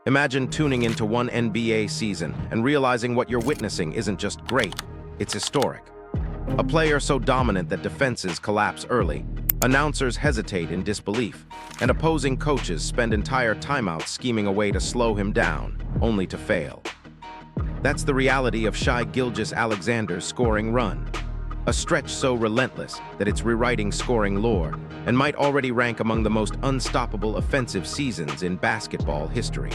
Imagine tuning into one NBA season and realizing what you're witnessing isn't just great, it's historic. A player so dominant that defenses collapse early, announcers hesitate in disbelief, and opposing coaches spend entire timeouts scheming a way to slow him down, only to fail. That's the reality of Shai Gilgeous-Alexander's scoring run. A stretch so relentless that it's rewriting scoring lore and might already rank among the most unstoppable offensive seasons in basketball history.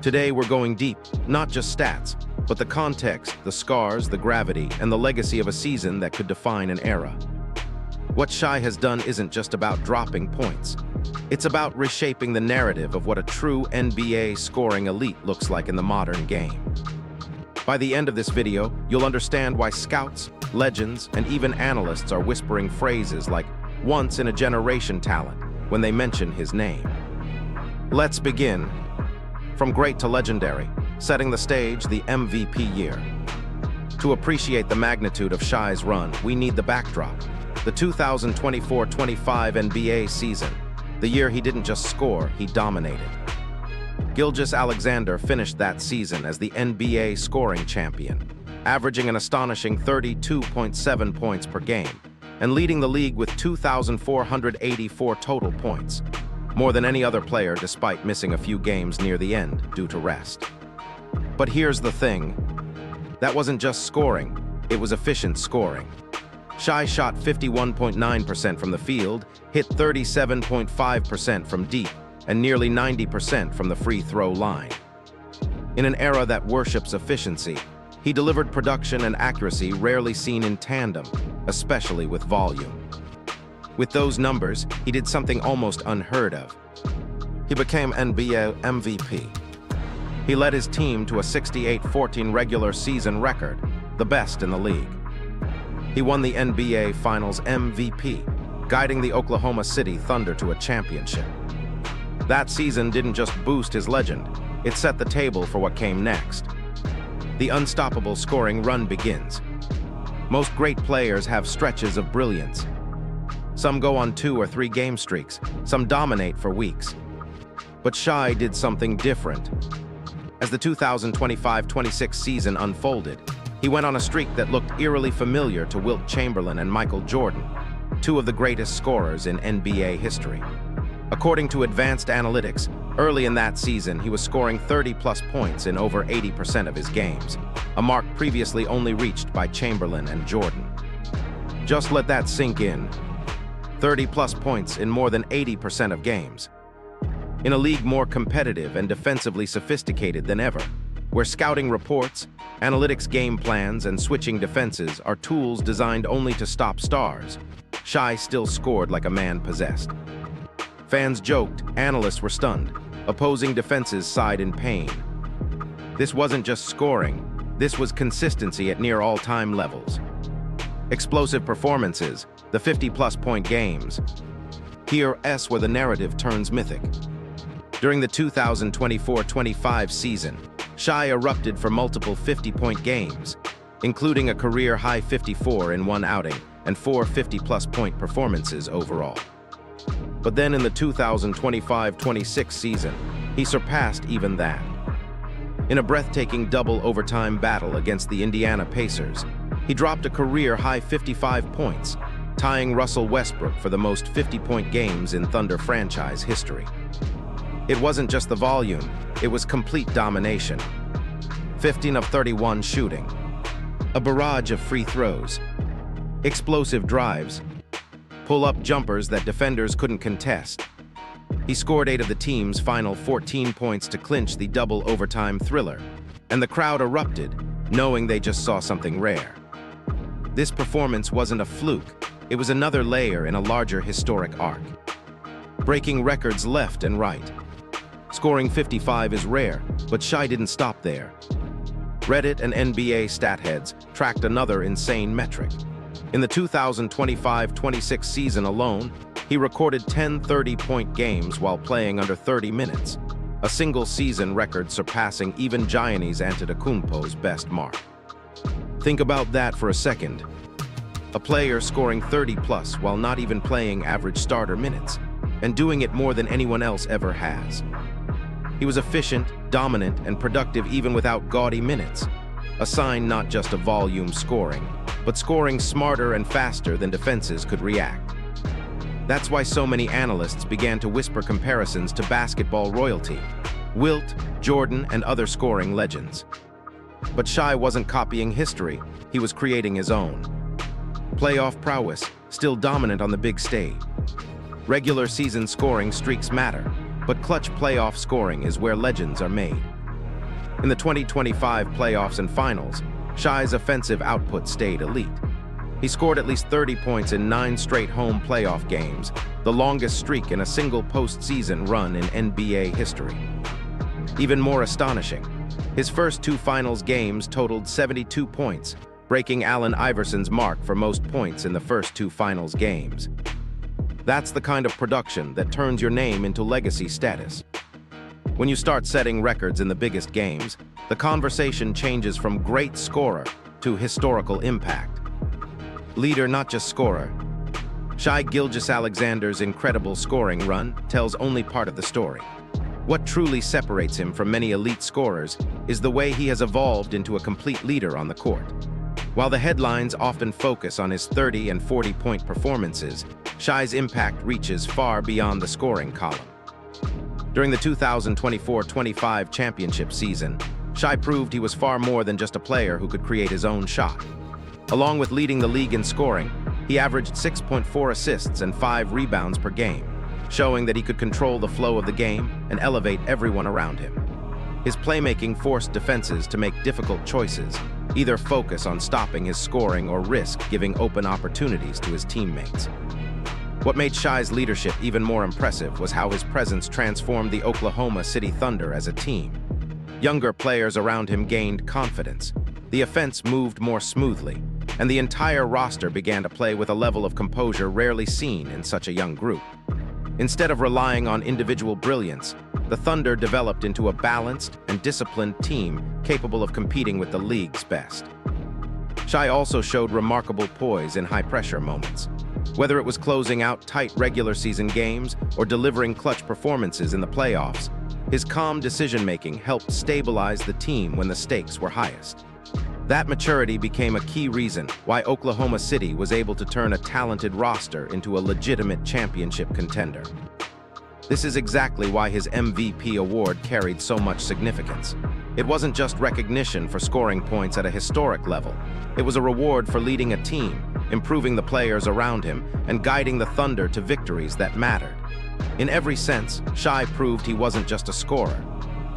Today we're going deep, not just stats, but the context, the scars, the gravity, and the legacy of a season that could define an era. What Shai has done isn't just about dropping points. It's about reshaping the narrative of what a true NBA scoring elite looks like in the modern game. By the end of this video, you'll understand why scouts, legends, and even analysts are whispering phrases like once-in-a-generation talent when they mention his name. Let's begin. From great to legendary, setting the stage, the MVP year. To appreciate the magnitude of Shai's run, we need the backdrop. The 2024-25 NBA season, the year he didn't just score, he dominated. Gilgeous-Alexander finished that season as the NBA scoring champion, averaging an astonishing 32.7 points per game, and leading the league with 2,484 total points, more than any other player despite missing a few games near the end due to rest. But here's the thing. That wasn't just scoring, it was efficient scoring. Shai shot 51.9% from the field, hit 37.5% from deep, and nearly 90% from the free throw line. In an era that worships efficiency, he delivered production and accuracy rarely seen in tandem, especially with volume. With those numbers, he did something almost unheard of. He became NBA MVP. He led his team to a 68-14 regular season record, the best in the league. He won the NBA Finals MVP, guiding the Oklahoma City Thunder to a championship. That season didn't just boost his legend, it set the table for what came next. The unstoppable scoring run begins. Most great players have stretches of brilliance. Some go on 2 or 3 game streaks, some dominate for weeks. But Shai did something different. As the 2025-26 season unfolded, he went on a streak that looked eerily familiar to Wilt Chamberlain and Michael Jordan, 2 of the greatest scorers in NBA history. According to advanced analytics, early in that season he was scoring 30-plus points in over 80% of his games, a mark previously only reached by Chamberlain and Jordan. Just let that sink in. 30-plus points in more than 80% of games. In a league more competitive and defensively sophisticated than ever, where scouting reports, analytics game plans, and switching defenses are tools designed only to stop stars, Shai still scored like a man possessed. Fans joked, analysts were stunned, opposing defenses sighed in pain. This wasn't just scoring, this was consistency at near all-time levels. Explosive performances, the 50-plus point games. Here's where the narrative turns mythic. During the 2024-25 season, Shai erupted for multiple 50-point games, including a career-high 54 in one outing and 4 50-plus point performances overall. But then in the 2025-26 season, he surpassed even that. In a breathtaking double overtime battle against the Indiana Pacers, he dropped a career-high 55 points, tying Russell Westbrook for the most 50-point games in Thunder franchise history. It wasn't just the volume, it was complete domination. 15 of 31 shooting, a barrage of free throws, explosive drives, pull-up jumpers that defenders couldn't contest. He scored 8 of the team's final 14 points to clinch the double overtime thriller, and the crowd erupted, knowing they just saw something rare. This performance wasn't a fluke, it was another layer in a larger historic arc. Breaking records left and right. Scoring 55 is rare, but Shai didn't stop there. Reddit and NBA stat heads tracked another insane metric. In the 2025-26 season alone, he recorded 10 30-point games while playing under 30 minutes, a single-season record surpassing even Giannis Antetokounmpo's best mark. Think about that for a second. A player scoring 30-plus while not even playing average starter minutes, and doing it more than anyone else ever has. He was efficient, dominant, and productive even without gaudy minutes, a sign not just of volume scoring, but scoring smarter and faster than defenses could react. That's why so many analysts began to whisper comparisons to basketball royalty, Wilt, Jordan, and other scoring legends. But Shai wasn't copying history, he was creating his own. Playoff prowess, still dominant on the big stage. Regular season scoring streaks matter, but clutch playoff scoring is where legends are made. In the 2025 playoffs and finals, Shai's offensive output stayed elite. He scored at least 30 points in 9 straight home playoff games, the longest streak in a single postseason run in NBA history. Even more astonishing, his first 2 finals games totaled 72 points, breaking Allen Iverson's mark for most points in the first 2 finals games. That's the kind of production that turns your name into legacy status. When you start setting records in the biggest games, the conversation changes from great scorer to historical impact. Leader, not just scorer. Shai Gilgeous-Alexander's incredible scoring run tells only part of the story. What truly separates him from many elite scorers is the way he has evolved into a complete leader on the court. While the headlines often focus on his 30 and 40-point performances, Shai's impact reaches far beyond the scoring column. During the 2024-25 championship season, Shai proved he was far more than just a player who could create his own shot. Along with leading the league in scoring, he averaged 6.4 assists and 5 rebounds per game, showing that he could control the flow of the game and elevate everyone around him. His playmaking forced defenses to make difficult choices, either focus on stopping his scoring or risk giving open opportunities to his teammates. What made Shai's leadership even more impressive was how his presence transformed the Oklahoma City Thunder as a team. Younger players around him gained confidence, the offense moved more smoothly, and the entire roster began to play with a level of composure rarely seen in such a young group. Instead of relying on individual brilliance, the Thunder developed into a balanced and disciplined team capable of competing with the league's best. Shai also showed remarkable poise in high-pressure moments. Whether it was closing out tight regular season games or delivering clutch performances in the playoffs, his calm decision-making helped stabilize the team when the stakes were highest. That maturity became a key reason why Oklahoma City was able to turn a talented roster into a legitimate championship contender. This is exactly why his MVP award carried so much significance. It wasn't just recognition for scoring points at a historic level. It was a reward for leading a team, improving the players around him, and guiding the Thunder to victories that mattered. In every sense, Shai proved he wasn't just a scorer.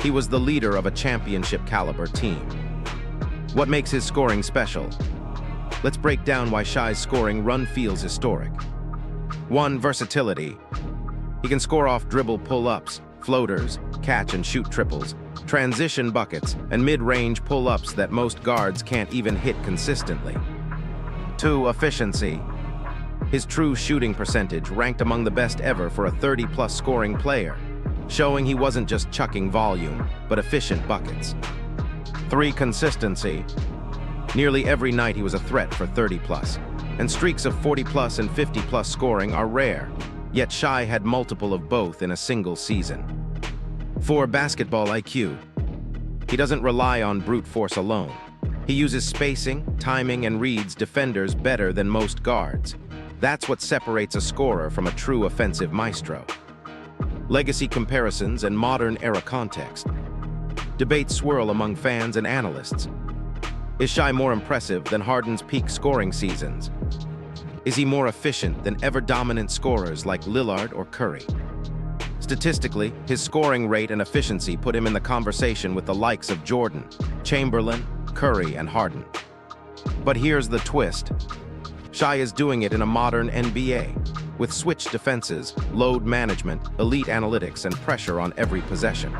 He was the leader of a championship-caliber team. What makes his scoring special? Let's break down why Shai's scoring run feels historic. 1. Versatility. He can score off dribble pull-ups, floaters, catch and shoot triples, transition buckets, and mid-range pull-ups that most guards can't even hit consistently. 2. Efficiency. His true shooting percentage ranked among the best ever for a 30-plus scoring player, showing he wasn't just chucking volume, but efficient buckets. 3. Consistency. Nearly every night he was a threat for 30-plus, and streaks of 40-plus and 50-plus scoring are rare, yet Shai had multiple of both in a single season. 4. Basketball IQ. He doesn't rely on brute force alone. He uses spacing, timing, and reads defenders better than most guards. That's what separates a scorer from a true offensive maestro. Legacy comparisons and modern-era context. Debates swirl among fans and analysts. Is Shai more impressive than Harden's peak scoring seasons? Is he more efficient than ever-dominant scorers like Lillard or Curry? Statistically, his scoring rate and efficiency put him in the conversation with the likes of Jordan, Chamberlain, Curry, and Harden. But here's the twist. Shai is doing it in a modern NBA, with switch defenses, load management, elite analytics, and pressure on every possession.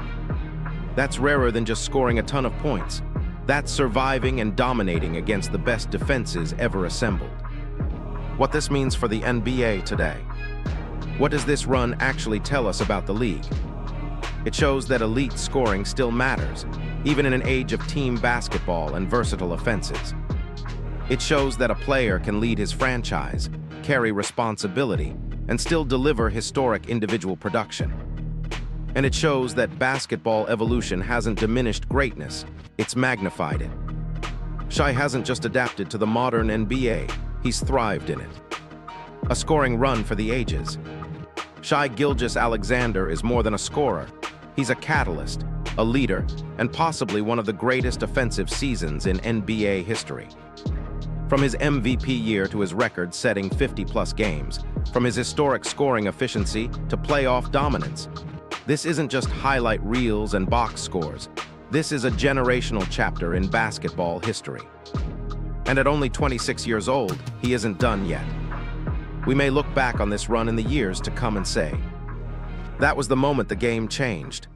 That's rarer than just scoring a ton of points. That's surviving and dominating against the best defenses ever assembled. What this means for the NBA today. What does this run actually tell us about the league? It shows that elite scoring still matters, even in an age of team basketball and versatile offenses. It shows that a player can lead his franchise, carry responsibility, and still deliver historic individual production. And it shows that basketball evolution hasn't diminished greatness, it's magnified it. Shai hasn't just adapted to the modern NBA, he's thrived in it. A scoring run for the ages. Shai Gilgeous-Alexander is more than a scorer. He's a catalyst, a leader, and possibly one of the greatest offensive seasons in NBA history. From his MVP year to his record-setting 50-plus games, from his historic scoring efficiency to playoff dominance, this isn't just highlight reels and box scores. This is a generational chapter in basketball history. And at only 26 years old, he isn't done yet. We may look back on this run in the years to come and say, that was the moment the game changed.